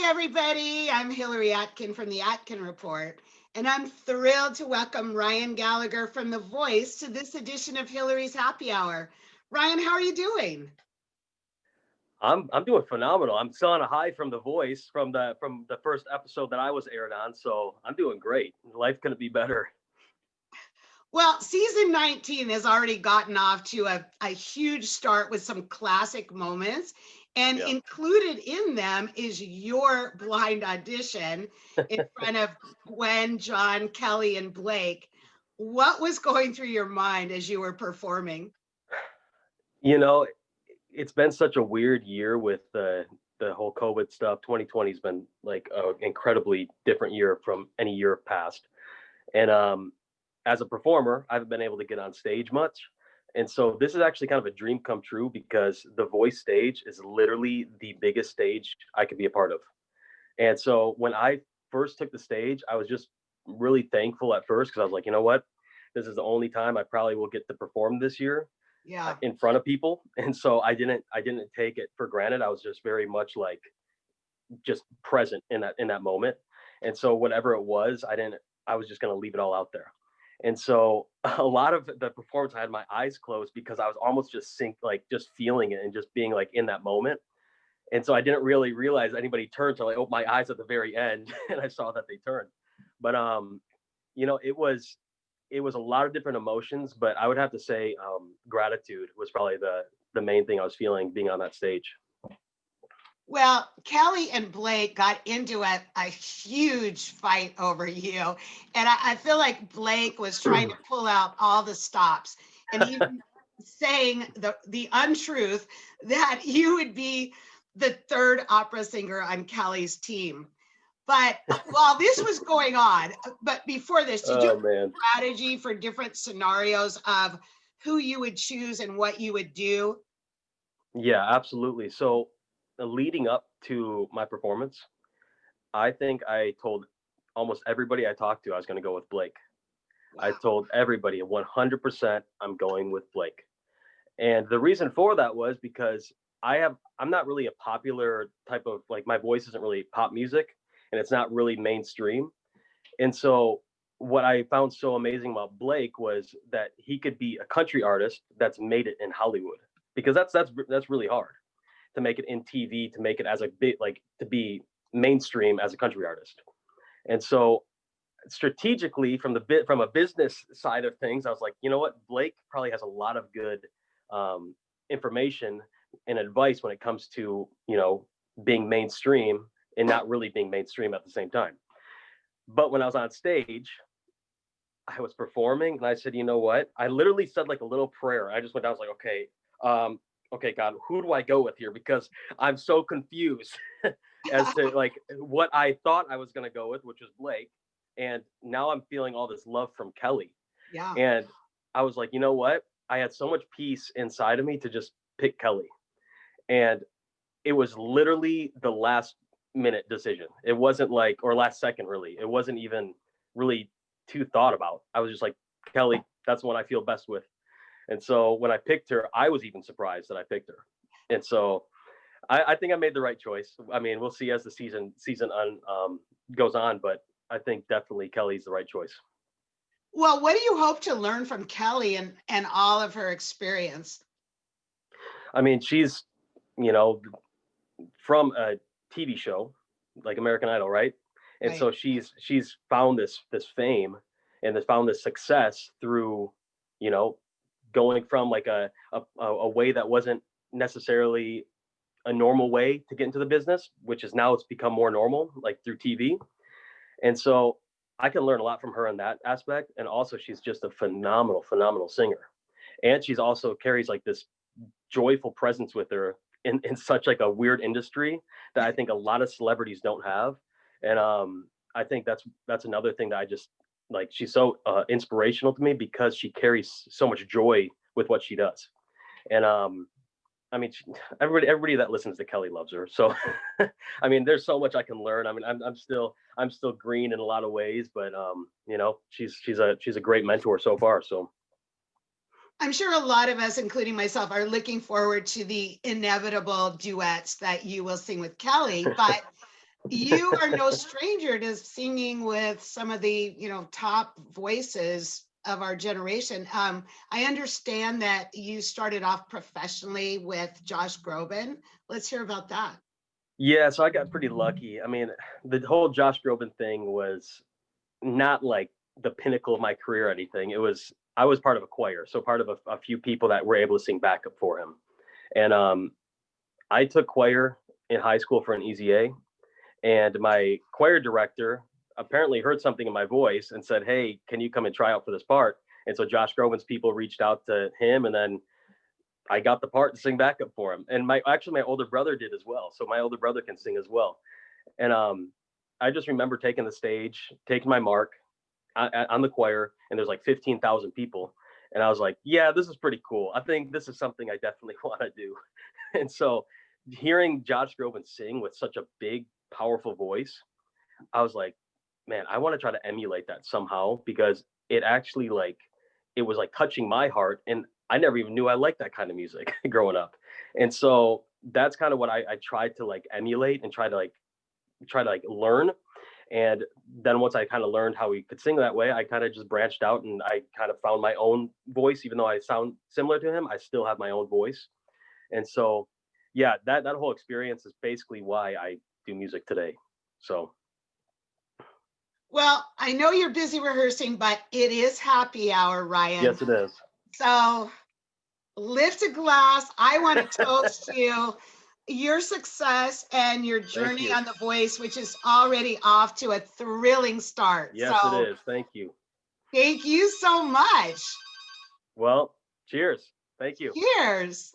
Hi, everybody. I'm Hillary Atkin from the Atkin Report, and I'm thrilled to welcome Ryan Gallagher from The Voice to this edition of Hillary's Happy Hour. Ryan, how are you doing? I'm doing phenomenal. I'm still on a high from The Voice from the first episode that I was aired on, so I'm doing great. Life couldn't be better. Well, season 19 has already gotten off to a huge start with some classic moments. And Yeah. included in them is your blind audition in front of Gwen, John, Kelly, and Blake. What was going through your mind as you were performing? You know, it's been such a weird year with the whole COVID stuff. 2020's been like an incredibly different year from any year past. And as a performer, I haven't been able to get on stage much. And so this is actually kind of a dream come true because the Voice stage is literally the biggest stage I could be a part of. And so when I first took the stage, I was just really thankful at first because I was like, you know what? This is the only time I probably will get to perform this year Yeah. in front of people. And so I didn't take it for granted. I was just very much like just present in that moment. And so whatever it was, I was just going to leave it all out there. And so a lot of the performance, I had my eyes closed because I was almost like just feeling it and just being like in that moment. And so I didn't really realize anybody turned till I opened my eyes at the very end and I saw that they turned. But you know, it was a lot of different emotions, but I would have to say gratitude was probably the main thing I was feeling being on that stage. Well, Kelly and Blake got into a huge fight over you. And I feel like Blake was trying to pull out all the stops and even saying the untruth that you would be the third opera singer on Kelly's team. But while this was going on, but before this, did you have Oh man. a strategy for different scenarios of who you would choose and what you would do? Yeah, absolutely. So leading up to my performance, I think I told almost everybody I talked to I was going to go with Blake. I Wow. told everybody 100% I'm going with Blake. And the reason for that was because I'm not really a popular type of, like, my voice isn't really pop music and it's not really mainstream. And so what I found so amazing about Blake was that he could be a country artist that's made it in Hollywood, because that's really hard to make it in TV, to make it as a bit, like, to be mainstream as a country artist. And so strategically, from a business side of things, I was like, you know what, Blake probably has a lot of good um, information and advice when it comes to, being mainstream and not really being mainstream at the same time. But when I was on stage, I was performing and I said, you know what? I literally said like a little prayer. I just went down, I was like, okay, okay, God, who do I go with here? Because I'm so confused as to like what I thought I was gonna go with, which was Blake. And now I'm feeling all this love from Kelly. Yeah. And I was like, you know what? I had so much peace inside of me to just pick Kelly. And it was literally the last minute decision. It wasn't like, or last second really. It wasn't even really too thought about. I was just like, Kelly, that's the one I feel best with. And so when I picked her, I was even surprised that I picked her. And so I think I made the right choice. I mean, we'll see as the goes on, but I think definitely Kelly's the right choice. Well, what do you hope to learn from Kelly and all of her experience? I mean, she's, you know, from a TV show like American Idol, right? And Right. so she's found this fame and has found this success through, you know, going from like a way that wasn't necessarily a normal way to get into the business, which is now it's become more normal, like through TV. And so I can learn a lot from her in that aspect. And also she's just a phenomenal singer. And she's also carries like this joyful presence with her in such like a weird industry that I think a lot of celebrities don't have. And I think that's another thing that I just like. She's so inspirational to me because she carries so much joy with what she does. And I mean, everybody that listens to Kelly loves her. So, I mean, there's so much I can learn. I mean, I'm still green in a lot of ways, but she's a great mentor so far. So, I'm sure a lot of us, including myself, are looking forward to the inevitable duets that you will sing with Kelly. But You are no stranger to singing with some of the, top voices of our generation. I understand that you started off professionally with Josh Groban. Let's hear about that. Yeah, so I got pretty lucky. I mean, the whole Josh Groban thing was not like the pinnacle of my career or anything. It was I was part of a choir, so part of a few people that were able to sing backup for him. And I took choir in high school for an easy A, and my choir director apparently heard something in my voice and said, "Hey, can you come and try out for this part?" And so Josh Groban's people reached out to him, and then I got the part to sing backup for him. And my older brother did as well. So my older brother can sing as well. And I just remember taking the stage, taking my mark on the choir, and there's like 15,000 people. And I was like, yeah, this is pretty cool. I think this is something I definitely want to do. And so hearing Josh Groban sing with such a big, powerful voice, I was like, man, I want to try to emulate that somehow, because it actually it was like touching my heart. And I never even knew I liked that kind of music growing up. And so that's kind of what I tried to like emulate and try to learn. And then once I kind of learned how he could sing that way, I kind of just branched out and I kind of found my own voice. Even though I sound similar to him, I still have my own voice. And so, yeah, that whole experience is basically why I do music today. So, Well, I know you're busy rehearsing, but it is happy hour, Ryan. yes, it is. So lift a glass. I want to toast you, your success and your Thank journey you. on The Voice, which is already off to a thrilling start. Yes, it So is. Thank you. thank you so much. Well, cheers. Thank you. Cheers.